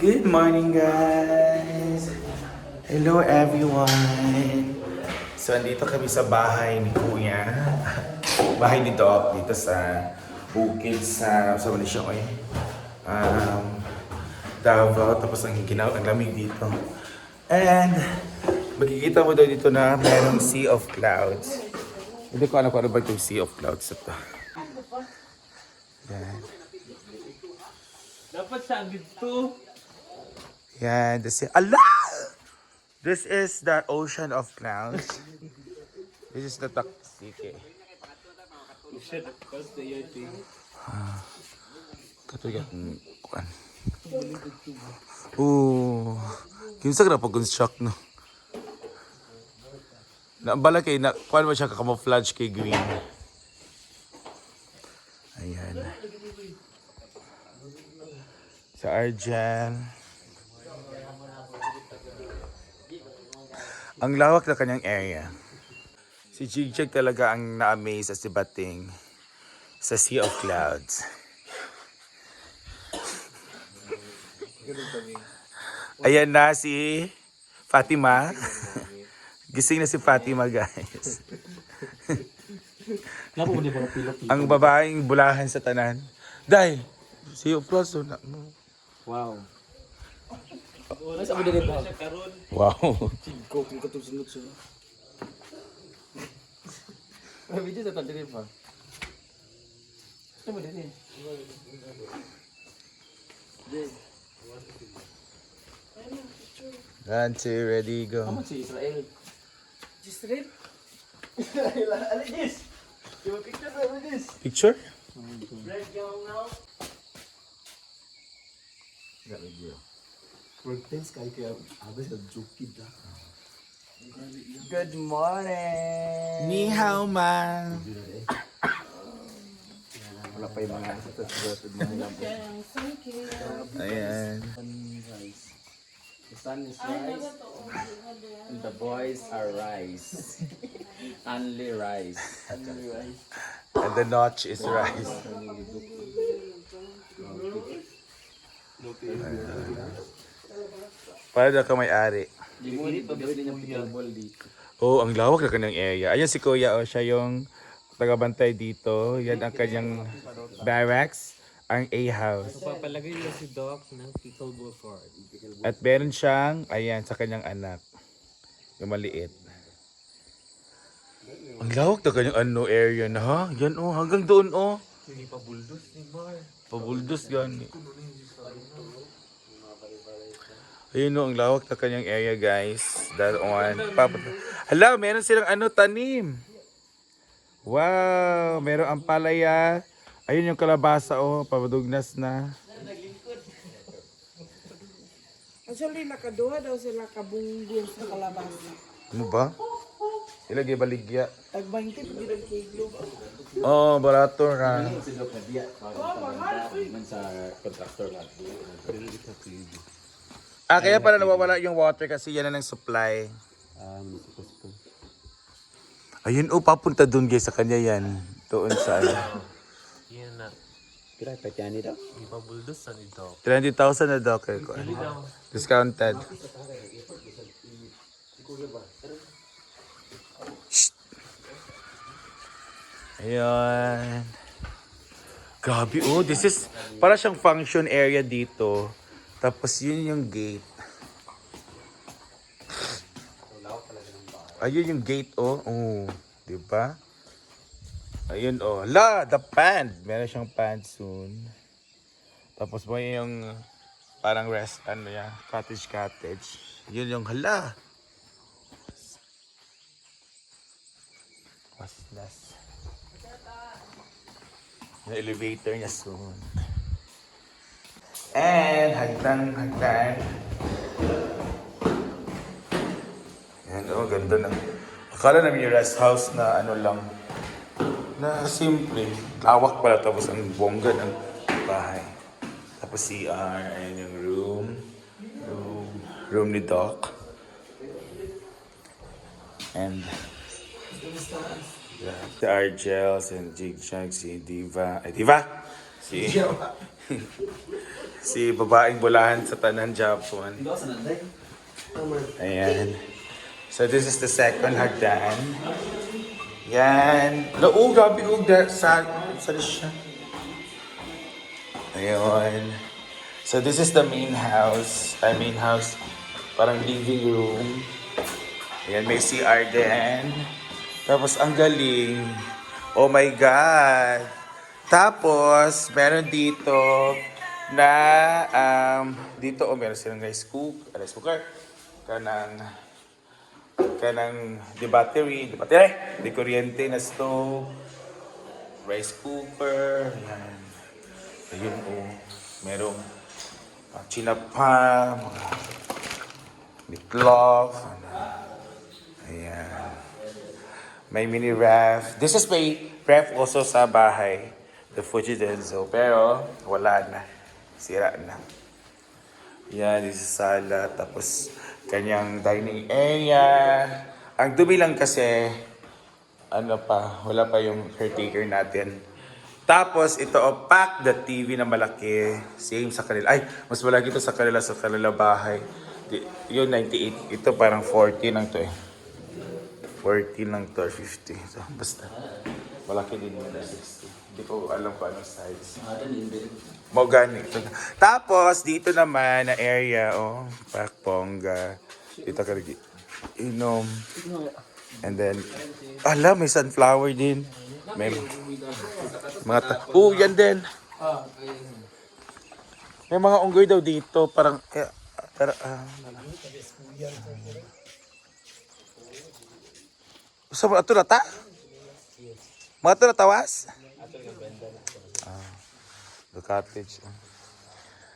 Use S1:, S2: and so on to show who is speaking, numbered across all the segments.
S1: Good morning, guys! Hello, everyone! So, andito kami sa bahay ni Kuya. Bahay ni Doc, dito sa bukid sa Malaysia ko Davao, tapos ang ginawa, ang lamig dito. And, makikita mo daw dito na merong sea of clouds. Hindi ko alam kung ano ba itong sea of clouds ito. Yan.
S2: Dapat siya dito.
S1: Yan, Allah! This is the ocean of clouds. This is the Taksike.
S2: Shit, cause the yeti.
S1: Katuya kung kuan. Oh, kinsa ka na pag-construct no? Naambala kay na kuan mo siya ka-camouflage kay green. Ayan. Sa Argel. Ang lawak na kanyang area. Si Jigjag talaga ang na-amaze sa si Bating sa Sea of Clouds. Ayan na si Fatima. Gising na si Fatima, guys. Ang babaeng bulahan sa tanan. Day, Sea of Clouds na mo.
S2: Wow. Nasa mo din ba?
S1: Wow.
S2: Ko kung katusunod siya. May video sa din pa. Ano mo din eh?
S1: One, two, ready, go.
S2: Kamu si Israel.
S3: Israel?
S2: Ano this? Yung picture ba this?
S1: Picture?
S3: Red young now?
S2: Good morning.
S1: Ni hao ma.
S2: Wala pa yung mga
S1: Ayan.
S2: The sun is rice. And the boys are rice. Only rice. Only rice.
S1: And the notch is rice. Para daw ka may-ari.
S2: Di mo dito bili ng pickleball dito.
S1: Oh, ang lawak na kanyang area. Ayan si Kuya, oh, siya yung tagabantay dito. Yan ang kanyang barracks, ang A-house.
S4: Papalagay niya si Doc ng pickleball court.
S1: At meron siyang, ayan, sa kanyang anak. Yung maliit. Ang lawak na kanyang area na ha. Yan oh, hanggang doon oh.
S4: Hindi pa buldos ni Mar.
S1: Pabuldos yan. Ayun oh, ang lawak na kanyang area, guys. That one. Hala, meron silang tanim. Wow, meron ang palaya. Ayun yung kalabasa oh, papadugnas na.
S3: Actually, nakaduha daw sila kabunggol sa kalabasa.
S1: Ano ba? Ilagay baligya.
S3: Tag 20 pag ang kilo.
S1: Oh, barato ra.
S2: Sa contractor natin.
S1: Kaya pala nawawala yung water kasi yan na ng supply. Ayun oh, papunta doon guys sa kanya yan. Doon sa
S4: Yan na.
S2: Kira pa tiyan nito.
S4: Hindi pa buldos sa ni Doc.
S1: 20,000 na daw kay ko. Discounted. Shh. Ayan. Grabe oh, this is para siyang function area dito. Tapos yun yung gate. Ayun yung gate oh. Oh, 'di ba? Ayun oh. La, the pond. Meron siyang pond soon. Tapos mo yung parang rest yan, cottage. Yun yung hala. Waslas. Yung elevator niya soon. And hagdan. Yan oh, ganda ng. Akala namin yung rest house na lang. Na simple. Lawak pala tapos ang bongga ng bahay. Tapos CR, ayan yung room ni Doc. And si Argel, si Jigjag, si Diva. Ay, Diva! Si Si babaeng bulahan sa Tanan, Japon.
S2: Hindi ako sa nanday.
S1: Ayan. So this is the second hagdan. Yan. No, oh, grabe, oh, sa siya. Ayun. So this is the main house. Main house. Parang living room. Ayan, may CR din. Tapos ang galing. Oh my God. Tapos, meron dito na, dito, oh, meron silang rice cooker. Kanang di battery, di kuryente na stove, rice cooker, yan. Ayun, oh, merong chinapa, mga meatloaf, ayan. May mini ref. This is my ref also sa bahay. The Fuji Denso. Pero wala na. Sira na. Yan, this is sala. Tapos kanyang dining area. Ang dumi lang kasi, wala pa yung caretaker natin. Tapos ito, pack the TV na malaki. Same sa kanila. Ay, mas malaki ito sa kanila bahay. Yun, 98. Ito parang 40 lang to eh. 40 lang to, 50. So, basta. Malaki din yung 60. Hindi ko alam kung anong size. Mau ganit. Tapos, dito naman na area, oh, Pakpongga. Dito ka rin. Inom. And then, may sunflower din. May mga yan din. May mga unggoy daw dito. Parang, so, ito na ta? Mga ito na tawas? The cottage.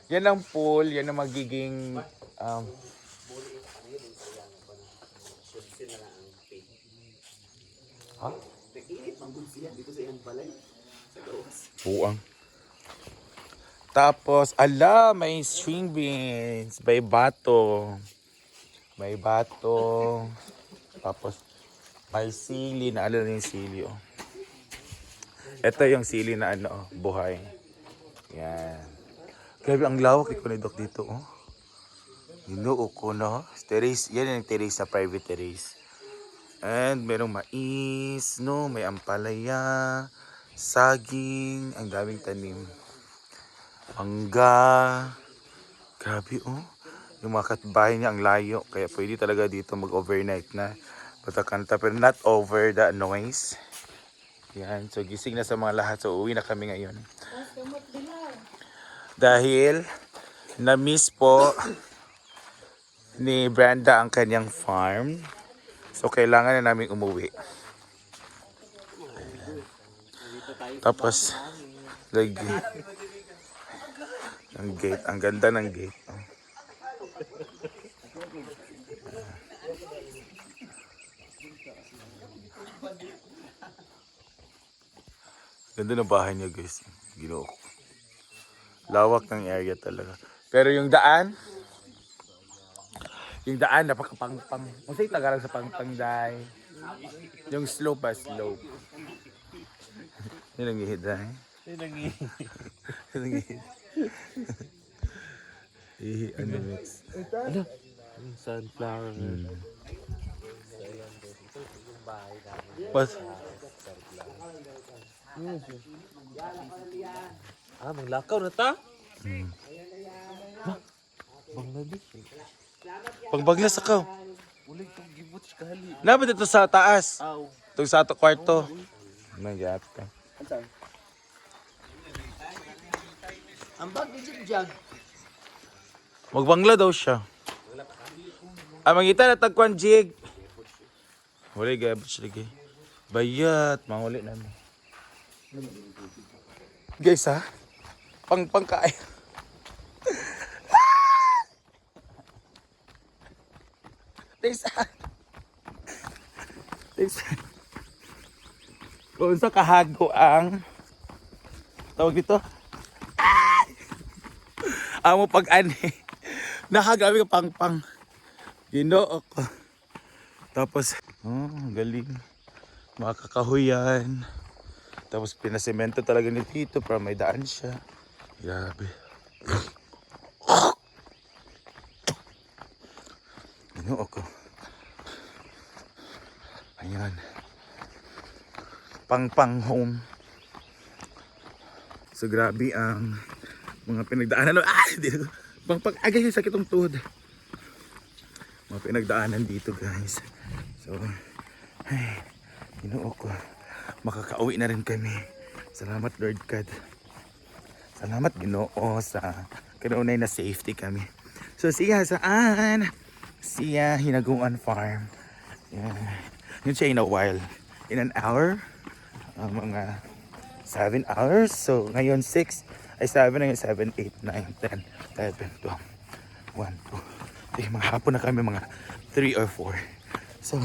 S1: Yan ang pool. Yan ang magiging... ha? Buang. Tapos, may string beans. May bato. Tapos, may sili na, yung sili, oh. Ito yung sili na, buhay. Yan. Grabe, ang lawak ikonidok dito, oh. Ginoo ko, no? Terrace, yan yung terrace na private terrace. And merong mais, no? May ampalaya, saging, ang daming tanim. Mangga. Grabe, oh. Yung mga katbahay niya ang layo. Kaya pwede talaga dito mag-overnight na. Patakanta, pero not over the noise. Yan. So, gising na sa mga lahat. So, uwi na kami ngayon. Dahil, na-miss po ni Brenda ang kanyang farm. So, kailangan na namin umuwi. Tapos, lagi. Ang gate. Ang ganda ng gate. Ganda ng bahay niya, guys. Ginoo ko. Lawak ng area talaga. Pero yung daan, napakapangpang. Masay Tagalog sa pangpangday. Yung slope ba? Slope. Yun ang ihid, ha? Yun ang ihid. Mix.
S4: Ano? Sunflower.
S1: What?
S4: Maglakaw na ta? Bangladesh.
S1: Pagbaglas ako.
S4: Uling itong gibot kahali.
S1: Dapat ito sa taas.
S4: Aw.
S1: Ito sa ato kwarto. Nagyat ka.
S2: Ang bag ni Jig.
S1: Magbangla daw siya. Mangita na tagkwan jig. Wala gabot siya lagi. Bayat. Manguli namin. Guys ha. Pangkain. Thanks. Kung sa kahago ang tawag dito. Amo pag-ani. Nakagrabe ka pang. Ginoo ko. Tapos, galing. Mga kakahuyan. Tapos pinasemento talaga ni Tito para may daan siya. Grabe. Ginoo ko. Ayan. Pang home. So grabe ang mga pinagdaanan. Agay yung sakit ng tuhod. Mga pinagdaanan dito guys. So, ay, Ginoo ko. Makakauwi na rin kami. Salamat Lord God. Salamat Ginoo sa kanunay na safety kami. So siya saan? Siya Hinaguan Farm. Yan. Yun siya in a while. In an hour. Mga 7 hours. So ngayon 6 ay 7 na yun. 7, 8, 9, 10, 11, 12, 1, 2. Okay, mga hapon na kami mga 3 or 4. So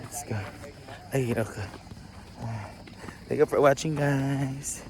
S1: let's go. Ay, okay. Thank you for watching guys.